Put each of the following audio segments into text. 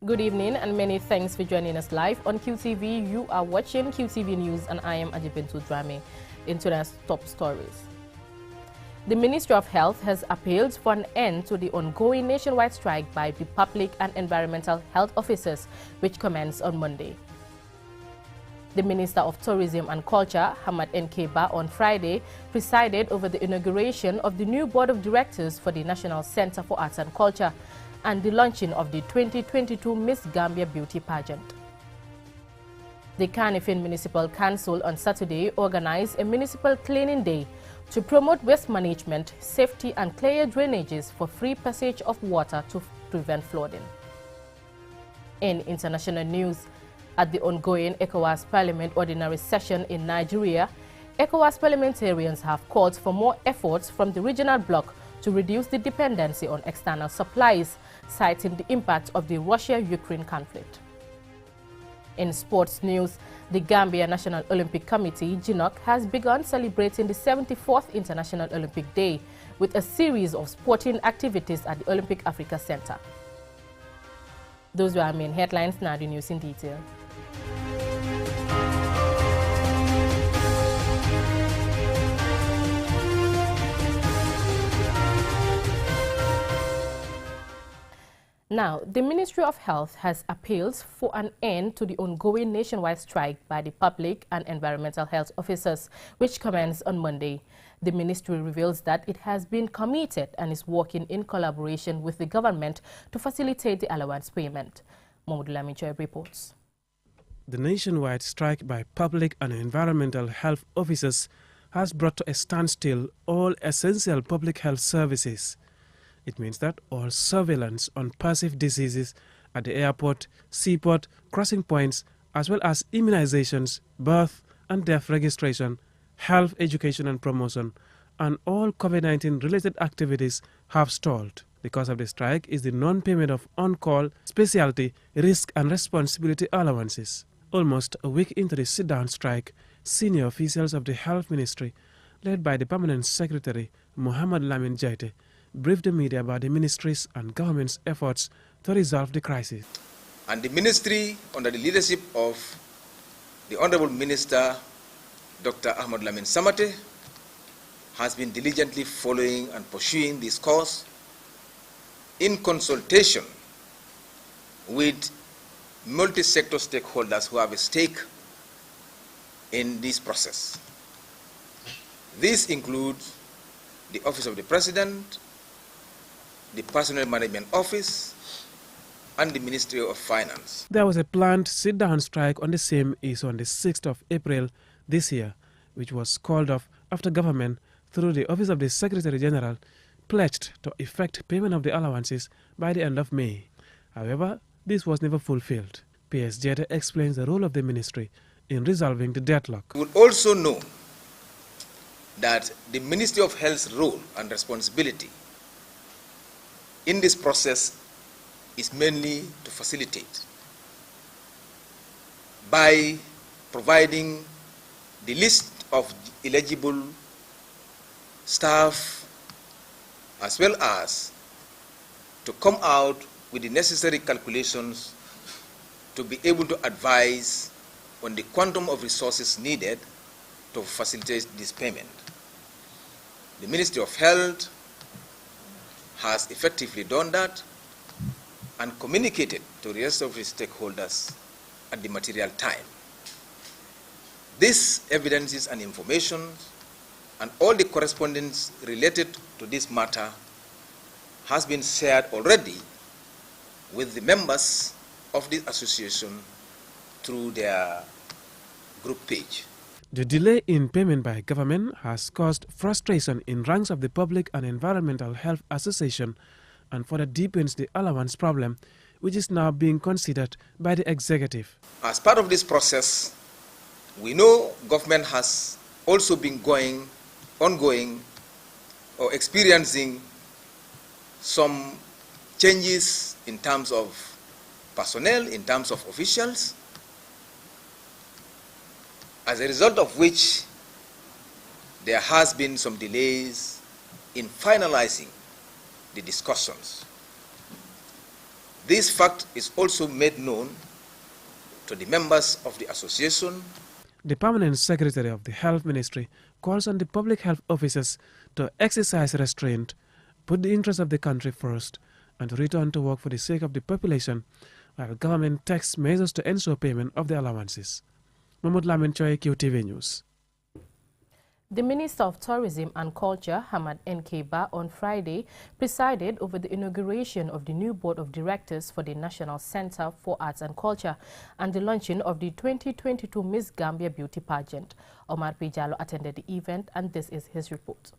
Good evening and many thanks for joining us live on QTV. You are watching QTV News and I am Ajibintu Drame. Into the top stories. The Ministry of Health has appealed for an end to the ongoing nationwide strike by the public and environmental health officers, which commenced on Monday. The Minister of Tourism and Culture, Hamad Nkeba, on Friday presided over the inauguration of the new Board of Directors for the National Center for Arts and Culture and the launching of the 2022 Miss Gambia Beauty Pageant. The Kanifing Municipal Council on Saturday organized a municipal cleaning day to promote waste management, safety and clear drainages for free passage of water to prevent flooding. In international news, at the ongoing ECOWAS Parliament Ordinary Session in Nigeria, ECOWAS parliamentarians have called for more efforts from the regional bloc to reduce the dependency on external supplies, citing the impact of the Russia-Ukraine conflict. In sports news, the Gambia National Olympic Committee, GNOC, has begun celebrating the 74th International Olympic Day with a series of sporting activities at the Olympic Africa Center. Those were our main headlines. Now the news in detail. Now, the Ministry of Health has appealed for an end to the ongoing nationwide strike by the public and environmental health officers, which commenced on Monday. The ministry reveals that it has been committed and is working in collaboration with the government to facilitate the allowance payment. Mahmoud Lamichoy reports. The nationwide strike by public and environmental health officers has brought to a standstill all essential public health services. It means that all surveillance on passive diseases at the airport, seaport, crossing points, as well as immunizations, birth and death registration, health education and promotion, and all COVID-19 related activities have stalled. The cause of the strike is the non-payment of on-call, specialty, risk and responsibility allowances. Almost a week into the sit-down strike, senior officials of the Health Ministry, led by the Permanent Secretary Muhammad Lamin Jaite, briefed the media about the ministry's and government's efforts to resolve the crisis. And the ministry, under the leadership of the Honorable Minister, Dr. Ahmad Lamin Samate, has been diligently following and pursuing this cause in consultation with multi-sector stakeholders who have a stake in this process. This includes the Office of the President, the Personnel Management Office, and the Ministry of Finance. There was a planned sit-down strike on the same issue on the 6th of April this year, which was called off after government, through the Office of the Secretary General, pledged to effect payment of the allowances by the end of May. However, this was never fulfilled. PS Jete explains the role of the ministry in resolving the deadlock. We would also know that the Ministry of Health's role and responsibility in this process is mainly to facilitate by providing the list of eligible staff, as well as to come out with the necessary calculations to be able to advise on the quantum of resources needed to facilitate this payment. The Ministry of Health has effectively done that and communicated to the rest of the stakeholders at the material time. This evidences and information and all the correspondence related to this matter has been shared already with the members of this association through their group page. The delay in payment by government has caused frustration in ranks of the Public and Environmental Health Association and further deepens the allowance problem, which is now being considered by the executive. As part of this process, we know government has also been ongoing or experiencing some changes in terms of personnel, in terms of officials, as a result of which there has been some delays in finalizing the discussions. This fact is also made known to the members of the association. The Permanent Secretary of the Health Ministry calls on the public health officers to exercise restraint, put the interests of the country first, and to return to work for the sake of the population, while government takes measures to ensure payment of the allowances. Mahmoud Lamin Choi, QTV News. The Minister of Tourism and Culture, Hamad Nkeba, on Friday presided over the inauguration of the new Board of Directors for the National Center for Arts and Culture and the launching of the 2022 Miss Gambia Beauty Pageant. Omar P. Jallow attended the event, and this is his report.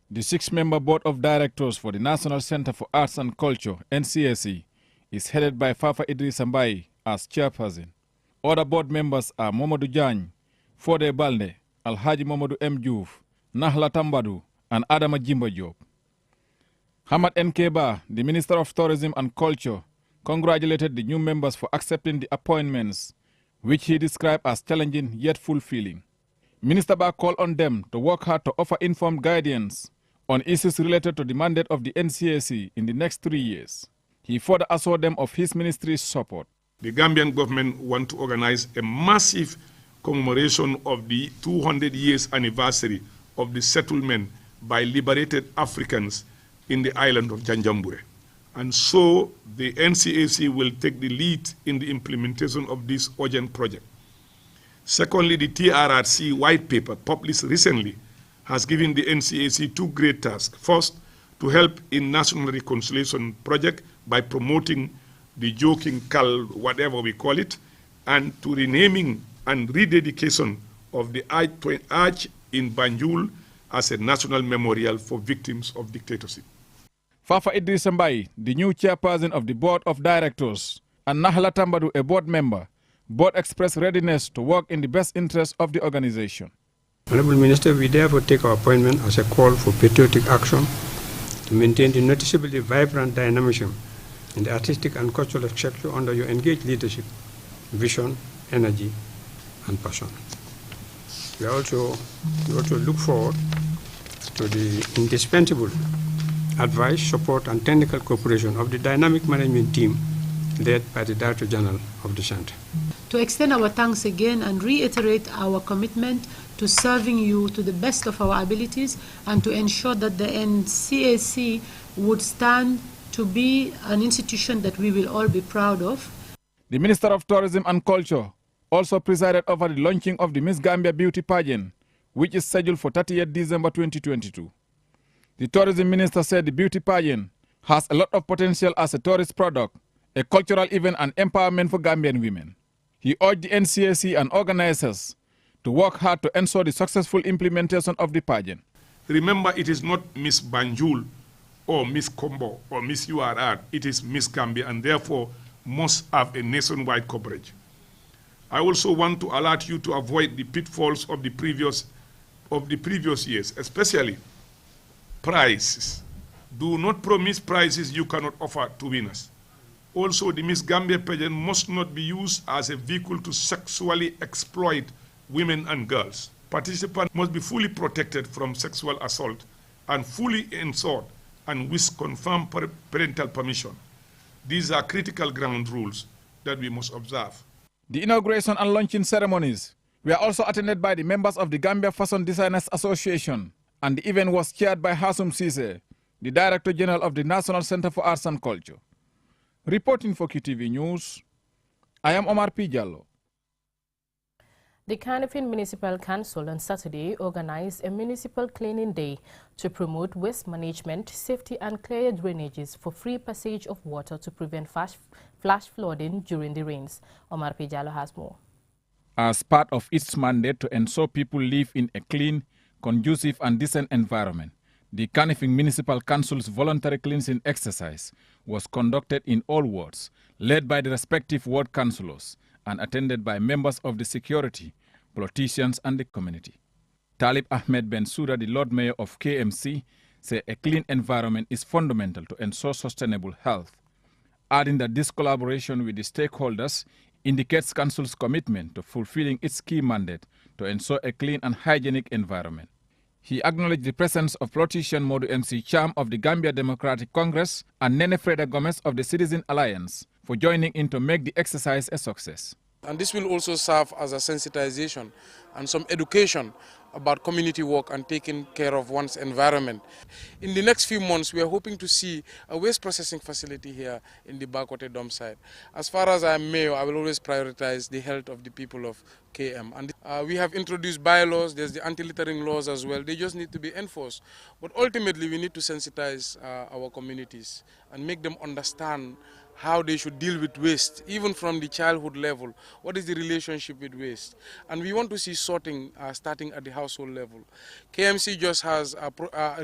The 6-member Board of Directors for the National Center for Arts and Culture, NCAC, is headed by Fafa Idris Mbai as chairperson. Other board members are Momadou Jany, Fode Balde, Alhaji Momadou M. Diouf, Nahla Tambadou, and Adama Jimbo Job. Hamad Nkeba, the Minister of Tourism and Culture, congratulated the new members for accepting the appointments, which he described as challenging yet fulfilling. Minister Ba called on them to work hard to offer informed guidance on issues related to the mandate of the NCAC in the next 3 years. He further assured them of his ministry's support. The Gambian government want to organize a massive commemoration of the 200 years anniversary of the settlement by liberated Africans in the island of Janjambure. And so the NCAC will take the lead in the implementation of this urgent project. Secondly, the TRRC white paper published recently has given the NCAC 2 great tasks. First, to help in national reconciliation project by promoting the joking call, whatever we call it, and to renaming and rededication of the arch in Banjul as a national memorial for victims of dictatorship. Fafa Idris Mbai, the new chairperson of the Board of Directors, and Nahla Tambadou, a board member, both expressed readiness to work in the best interest of the organization. Honorable Minister, we therefore take our appointment as a call for patriotic action to maintain the noticeably vibrant dynamism in the artistic and cultural sector under your engaged leadership, vision, energy, and passion. We also look forward to the indispensable advice, support, and technical cooperation of the dynamic management team led by the Director General of the Center. To extend our thanks again and reiterate our commitment to serving you to the best of our abilities and to ensure that the NCAC would stand to be an institution that we will all be proud of. The Minister of Tourism and Culture also presided over the launching of the Miss Gambia Beauty Pageant, which is scheduled for 30th December 2022. The Tourism Minister said the beauty pageant has a lot of potential as a tourist product, a cultural event, and empowerment for Gambian women. He urged the NCAC and organizers to work hard to ensure the successful implementation of the pageant. Remember, it is not Miss Banjul or Miss Combo or Miss URR, it is Miss Gambia, and therefore must have a nationwide coverage. I also want to alert you to avoid the pitfalls of the previous years, especially prizes. Do not promise prizes you cannot offer to winners. Also, the Miss Gambia pageant must not be used as a vehicle to sexually exploit women and girls. Participants must be fully protected from sexual assault and fully insured and with confirmed parental permission. These are critical ground rules that we must observe. The inauguration and launching ceremonies were also attended by the members of the Gambia Fashion Designers Association, and the event was chaired by Hasum Sise, the Director General of the National Center for Arts and Culture. Reporting for QTV News, I am Omar P. Jallow. The Kanifing Municipal Council on Saturday organized a municipal cleaning day to promote waste management, safety, and clear drainages for free passage of water to prevent flash flooding during the rains. Omar P. Jallow has more. As part of its mandate to ensure people live in a clean, conducive, and decent environment, the Kanifing Municipal Council's voluntary cleansing exercise was conducted in all wards, led by the respective ward councillors and attended by members of the security, politicians, and the community. Talib Ahmed Bensouda, the Lord Mayor of KMC, said a clean environment is fundamental to ensure sustainable health, adding that this collaboration with the stakeholders indicates Council's commitment to fulfilling its key mandate to ensure a clean and hygienic environment. He acknowledged the presence of politician Modu MC Cham of the Gambia Democratic Congress and Nene Freda Gomez of the Citizen Alliance for joining in to make the exercise a success. And this will also serve as a sensitization and some education about community work and taking care of one's environment. In the next few months, we are hoping to see a waste processing facility here in the Bakote dump site. As far as I am mayor, I will always prioritize the health of the people of KM. And we have introduced bylaws, there's the anti-littering laws as well. They just need to be enforced. But ultimately, we need to sensitize our communities and make them understand how they should deal with waste, even from the childhood level. What is the relationship with waste? And we want to see sorting starting at the household level. KMC just has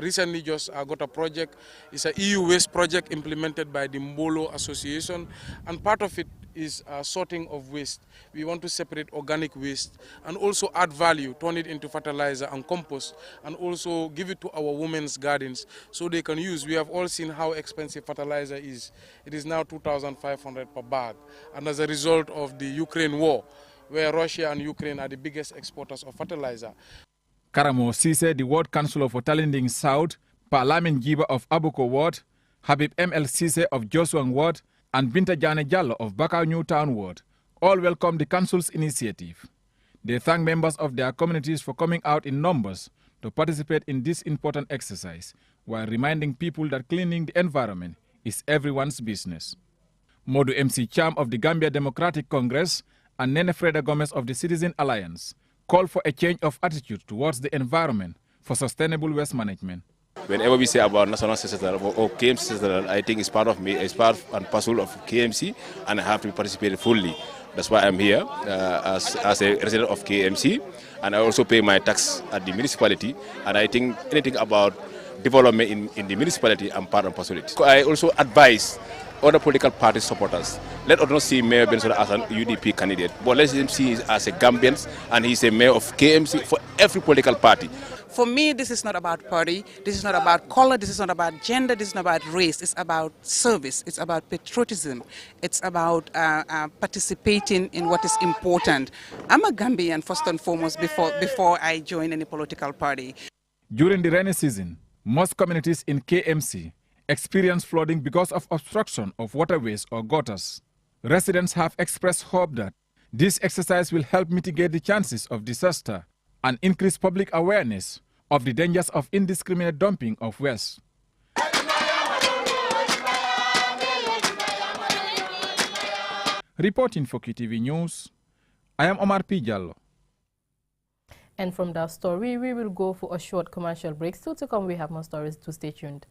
recently just got a project. It's an EU waste project implemented by the Mbolo Association, and part of it is sorting of waste. We want to separate organic waste and also add value, turn it into fertilizer and compost, and also give it to our women's gardens so they can use. We have all seen how expensive fertilizer is. It is now 2,500 per bag. And as a result of the Ukraine war, where Russia and Ukraine are the biggest exporters of fertilizer. Karamo Sise, the Ward Councillor for Talinding South, Parlament Jiba of Abuko Ward, Habib M.L. Sise of Josuang Ward, and Binta Jane Jallo of Bakau Newtown Ward all welcome the Council's initiative. They thank members of their communities for coming out in numbers to participate in this important exercise, while reminding people that cleaning the environment is everyone's business. Modu MC Cham of the Gambia Democratic Congress and Nene Freda Gomez of the Citizen Alliance call for a change of attitude towards the environment for sustainable waste management. Whenever we say about national sustainable or KMC sustainable, I think it's part of me, it's part and parcel of KMC, and I have to participate fully. That's why I'm here as a resident of KMC, and I also pay my tax at the municipality, and I think anything about development in the municipality, I'm part and parcel of it. I also advise other political party supporters, let us not see Mayor Benson as an UDP candidate, but let him see him as a Gambian, and he's a mayor of KMC for every political party. For me, this is not about party, this is not about color, this is not about gender, this is not about race, it's about service, it's about patriotism, it's about participating in what is important. I'm a Gambian first and foremost before I join any political party. During the rainy season, most communities in KMC experience flooding because of obstruction of waterways or gutters. Residents have expressed hope that this exercise will help mitigate the chances of disaster and increase public awareness of the dangers of indiscriminate dumping of waste. Reporting for QTV News, I am Omar P. Jallo. And from that story, we will go for a short commercial break. Still to come, we have more stories, to stay tuned.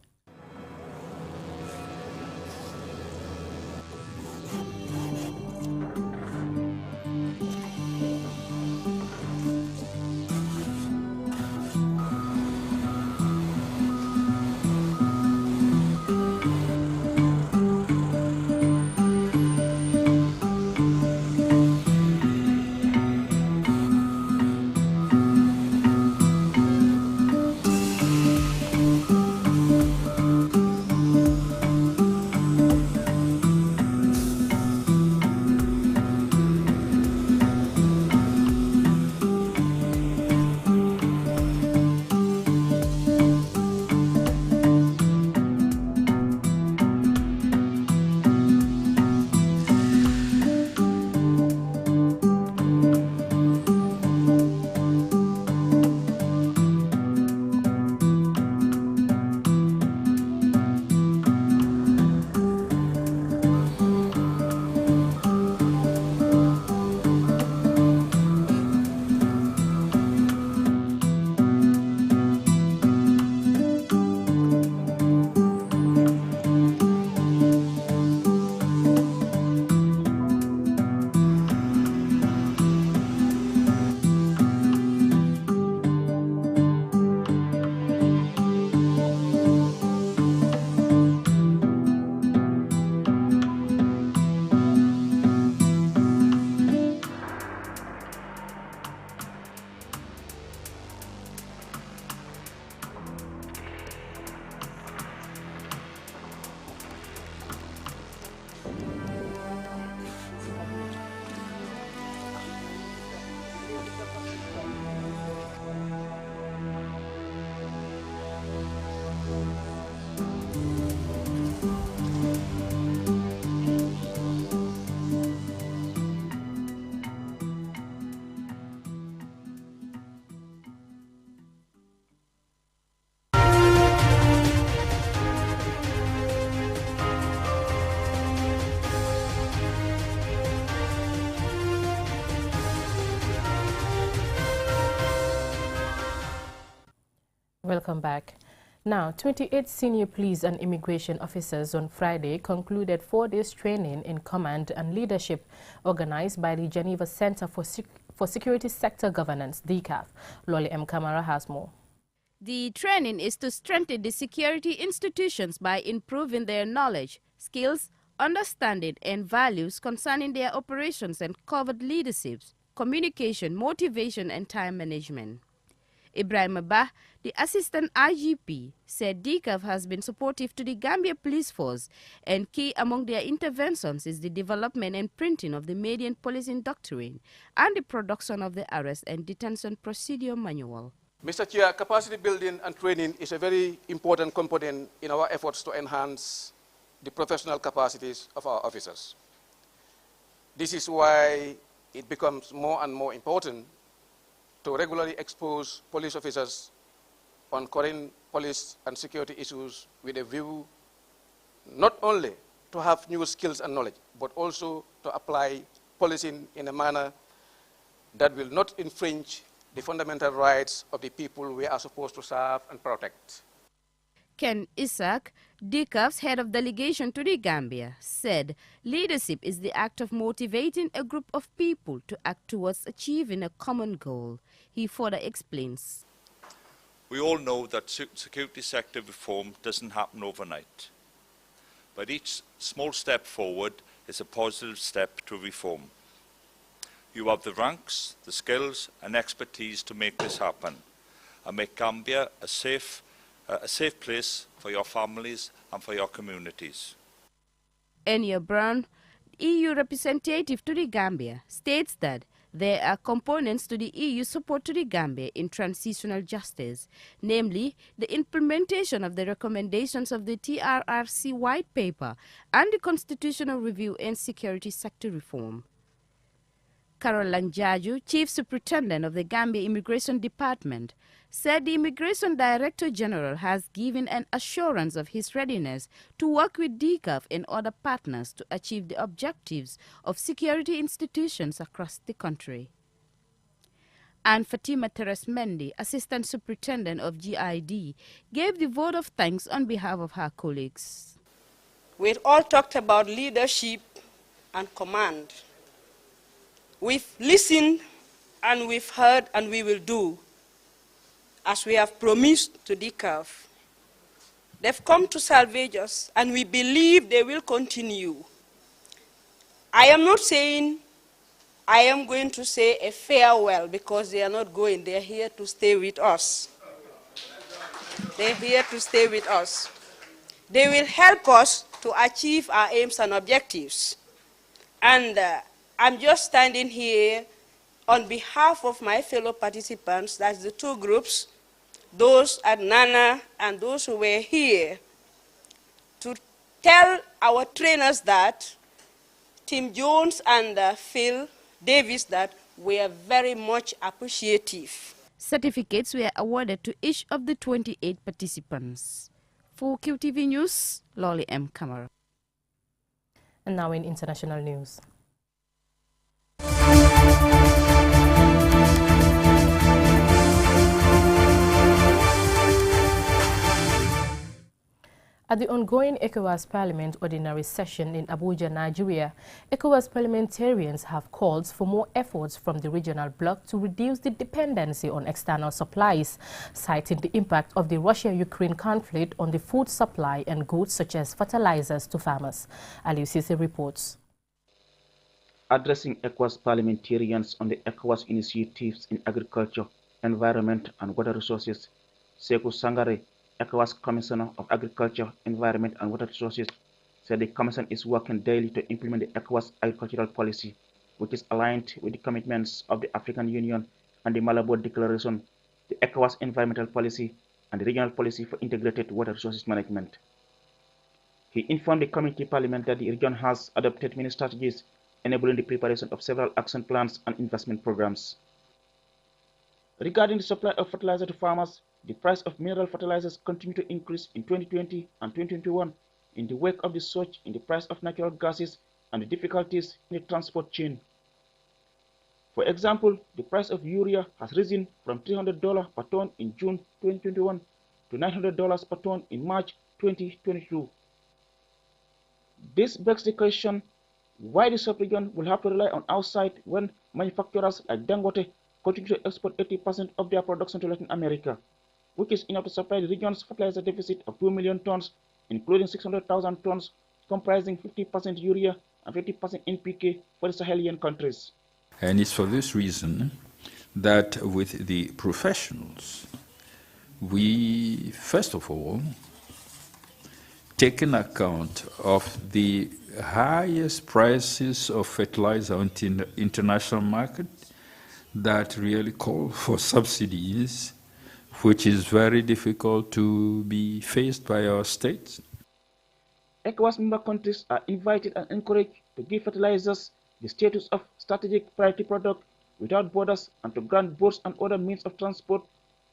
Welcome back. Now, 28 senior police and immigration officers on Friday concluded 4 days training in command and leadership organized by the Geneva Center for Security Sector Governance, DCAF. Lolly M. Kamara has more. The training is to strengthen the security institutions by improving their knowledge, skills, understanding and values concerning their operations and covered leaderships, communication, motivation and time management. Ibrahim Abah, the assistant IGP, said DCAF has been supportive to the Gambia Police Force and key among their interventions is the development and printing of the Median Policing Doctrine and the production of the Arrest and Detention Procedure Manual. Mr. Chair, capacity building and training is a very important component in our efforts to enhance the professional capacities of our officers. This is why it becomes more and more important to regularly expose police officers on current police and security issues with a view not only to have new skills and knowledge, but also to apply policing in a manner that will not infringe the fundamental rights of the people we are supposed to serve and protect. Ken Isaac, DCAF's head of delegation to the Gambia, said leadership is the act of motivating a group of people to act towards achieving a common goal. He further explains. We all know that security sector reform doesn't happen overnight, but each small step forward is a positive step to reform. You have the ranks, the skills and expertise to make this happen and make Gambia a safe place for your families and for your communities. Enya Brown, EU representative to the Gambia, states that there are components to the EU support to the Gambia in transitional justice, namely the implementation of the recommendations of the TRRC White Paper and the Constitutional Review and Security Sector Reform. Carol Lanjaju, Chief Superintendent of the Gambia Immigration Department, said the Immigration Director General has given an assurance of his readiness to work with DCAF and other partners to achieve the objectives of security institutions across the country. And Fatima Teres Mendy, Assistant Superintendent of GID, gave the vote of thanks on behalf of her colleagues. We've all talked about leadership and command. We've listened and we've heard and we will do as we have promised to DCAF. They've come to salvage us and we believe they will continue. I am not saying I am going to say a farewell because they are not going. They are here to stay with us. They're here to stay with us. They will help us to achieve our aims and objectives. And I'm just standing here on behalf of my fellow participants, that's the two groups, those at Nana and those who were here, to tell our trainers that Tim Jones and Phil Davis that we are very much appreciative. Certificates were awarded to each of the 28 participants. For QTV News, Lolly M. Kamara. And now in international news. At the ongoing ECOWAS Parliament Ordinary Session in Abuja, Nigeria, ECOWAS parliamentarians have called for more efforts from the regional bloc to reduce the dependency on external supplies, citing the impact of the Russia-Ukraine conflict on the food supply and goods such as fertilizers to farmers. Aliou Cisse reports. Addressing ECOWAS parliamentarians on the ECOWAS initiatives in agriculture, environment and water resources, Sekou Sangare, ECOWAS Commissioner of Agriculture, Environment and Water Resources, said the Commission is working daily to implement the ECOWAS agricultural policy, which is aligned with the commitments of the African Union and the Malabo Declaration, the ECOWAS environmental policy, and the regional policy for integrated water resources management. He informed the Committee Parliament that the region has adopted many strategies enabling the preparation of several action plans and investment programs. Regarding the supply of fertilizer to farmers, the price of mineral fertilizers continued to increase in 2020 and 2021 in the wake of the surge in the price of natural gases and the difficulties in the transport chain. For example, the price of urea has risen from $300 per ton in June 2021 to $900 per ton in March 2022. This begs the question why the sub-region will have to rely on outside when manufacturers like Dangote continue to export 80% of their production to Latin America, which is enough to supply the region's fertilizer deficit of 2 million tons, including 600,000 tons, comprising 50% urea and 50% NPK for the Sahelian countries. And it's for this reason that with the professionals, we, first of all, take an account of the highest prices of fertilizer on the international market that really call for subsidies, which is very difficult to be faced by our states. ECOWAS member countries are invited and encouraged to give fertilizers the status of strategic priority product without borders and to grant boats and other means of transport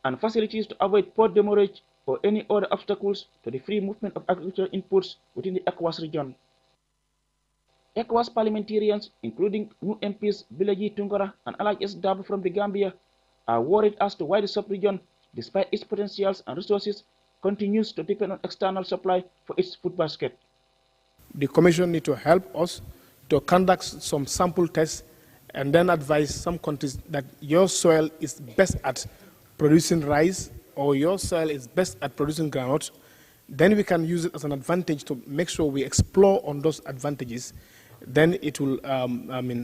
and facilities to avoid port demurrage or any other obstacles to the free movement of agricultural inputs within the ECOWAS region. ECOWAS parliamentarians, including new MPs Bilaji Tungara and Alaj S. Dabo from the Gambia, are worried as to why the sub-region, despite its potentials and resources, continues to depend on external supply for its food basket. The Commission needs to help us to conduct some sample tests and then advise some countries that your soil is best at producing rice or your soil is best at producing groundnut. Then we can use it as an advantage to make sure we explore on those advantages. Then it will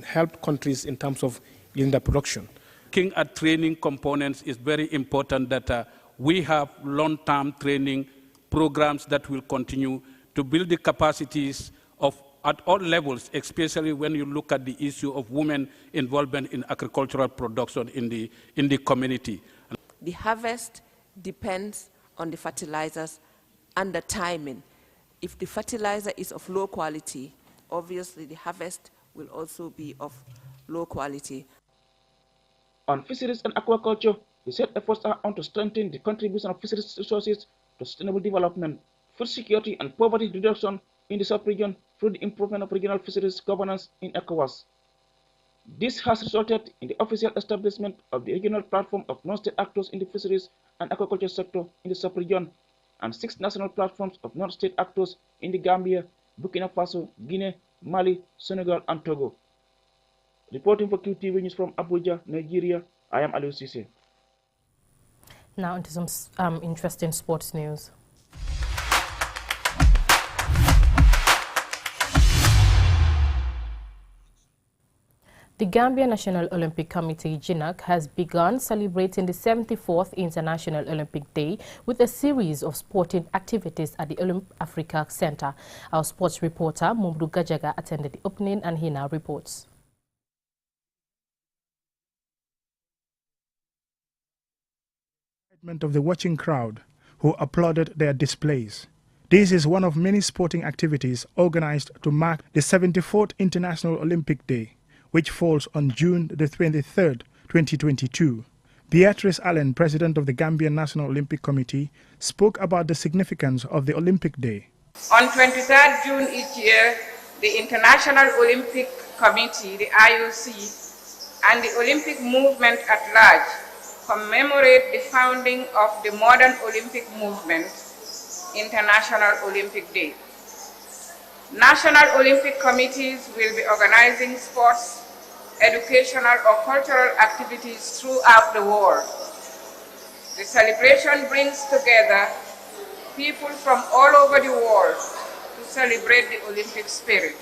help countries in terms of in the production. Looking at training components is very important that we have long-term training programs that will continue to build the capacities of at all levels, especially when you look at the issue of women involvement in agricultural production in the community. The harvest depends on the fertilizers and the timing. If the fertilizer is of low quality, obviously the harvest will also be of low quality. On fisheries and aquaculture, he said efforts are on to strengthen the contribution of fisheries resources to sustainable development, food security and poverty reduction in the sub-region through the improvement of regional fisheries governance in ECOWAS. This has resulted in the official establishment of the regional platform of non-state actors in the fisheries and aquaculture sector in the sub-region and 6 national platforms of non-state actors in the Gambia, Burkina Faso, Guinea, Mali, Senegal, and Togo. Reporting for QTV News from Abuja, Nigeria, I am Aliou Cisse. Now into some interesting sports news. The Gambia National Olympic Committee, GNOC, has begun celebrating the 74th International Olympic Day with a series of sporting activities at the Olymp Africa Center. Our sports reporter, Mumru Gajaga, attended the opening and he now reports. Of the watching crowd who applauded their displays. This is one of many sporting activities organized to mark the 74th International Olympic Day, which falls on June the 23rd, 2022. Beatrice Allen, president of the Gambian National Olympic Committee, spoke about the significance of the Olympic Day. On 23rd June each year, the International Olympic Committee, the IOC, and the Olympic movement at large commemorate the founding of the modern Olympic movement, International Olympic Day. National Olympic committees will be organizing sports, educational or cultural activities throughout the world. The celebration brings together people from all over the world to celebrate the Olympic spirit.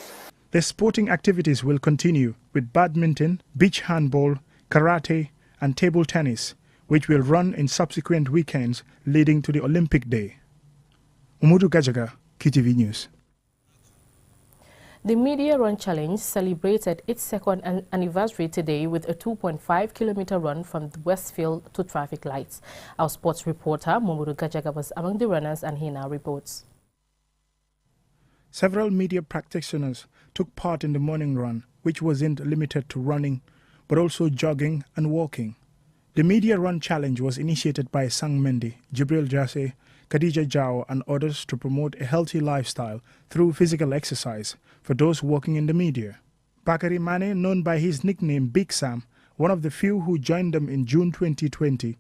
The sporting activities will continue with badminton, beach handball, karate, and table tennis, which will run in subsequent weekends leading to the Olympic Day. Umudu Gajaga, QTV News. The Media Run Challenge celebrated its second anniversary today with a 2.5-kilometer run from Westfield to traffic lights. Our sports reporter, Mumuru Gajaga, was among the runners and he now reports. Several media practitioners took part in the morning run, which wasn't limited to running, but also jogging and walking. The Media Run Challenge was initiated by Sang Mendy, Jibril Jase, Khadija Jao and others to promote a healthy lifestyle through physical exercise for those working in the media. Bakari Mane, known by his nickname Big Sam, one of the few who joined them in June 2020,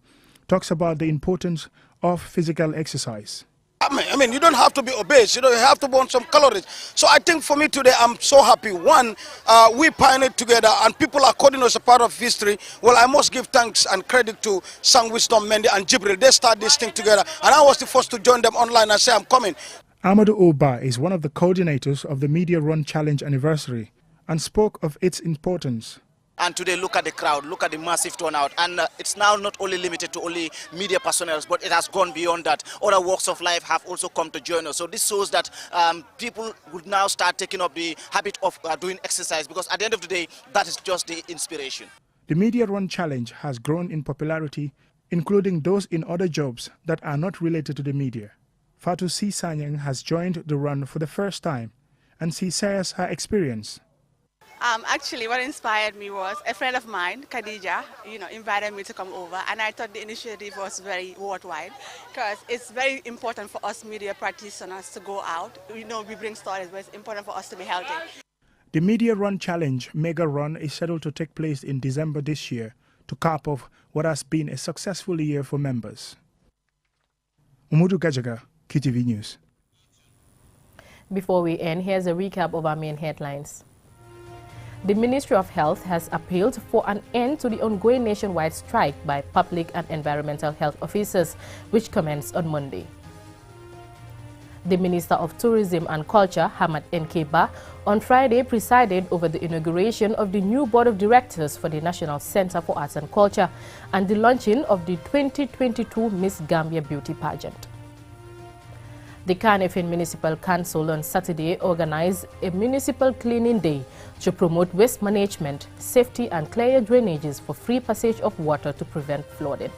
talks about the importance of physical exercise. I mean, you don't have to be obese, you have to burn some calories. So I think for me today, I'm so happy. One, we pioneered together and people are calling us a part of history. Well, I must give thanks and credit to Sang Wisdom, Mendy and Jibril. They started this thing together and I was the first to join them online and say I'm coming. Amadou Oba is one of the coordinators of the Media Run Challenge anniversary and spoke of its importance. And today, look at the crowd, look at the massive turnout. And it's now not only limited to only media personnel, but it has gone beyond that. Other walks of life have also come to join us. So this shows that people would now start taking up the habit of doing exercise, because at the end of the day, that is just the inspiration. The Media Run Challenge has grown in popularity, including those in other jobs that are not related to the media. Fatou C. Sanyang has joined the run for the first time, and she shares her experience. Actually, what inspired me was a friend of mine, Khadija, invited me to come over, and I thought the initiative was very worthwhile because it's very important for us media practitioners to go out. We bring stories, but it's important for us to be healthy. The Media Run Challenge Mega Run is scheduled to take place in December this year to cap off what has been a successful year for members. Umudu Gajaga, QTV News. Before we end, here's a recap of our main headlines. The Ministry of Health has appealed for an end to the ongoing nationwide strike by public and environmental health officers, which commenced on Monday. The Minister of Tourism and Culture, Hamad Nkeba, on Friday presided over the inauguration of the new Board of Directors for the National Center for Arts and Culture and the launching of the 2022 Miss Gambia Beauty Pageant. The Kanifing Municipal Council on Saturday organized a municipal cleaning day to promote waste management, safety and clear drainages for free passage of water to prevent flooding.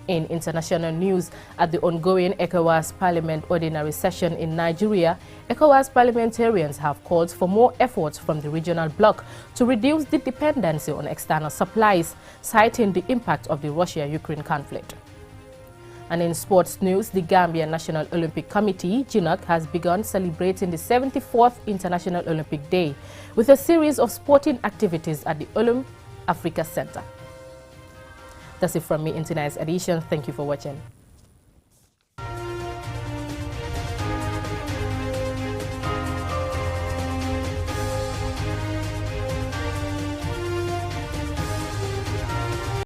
In international news, at the ongoing ECOWAS Parliament Ordinary Session in Nigeria, ECOWAS parliamentarians have called for more efforts from the regional bloc to reduce the dependency on external supplies, citing the impact of the Russia-Ukraine conflict. And in sports news, the Gambia National Olympic Committee, GNOC, has begun celebrating the 74th International Olympic Day with a series of sporting activities at the Olymp Africa Center. That's it from me in tonight's edition. Thank you for watching.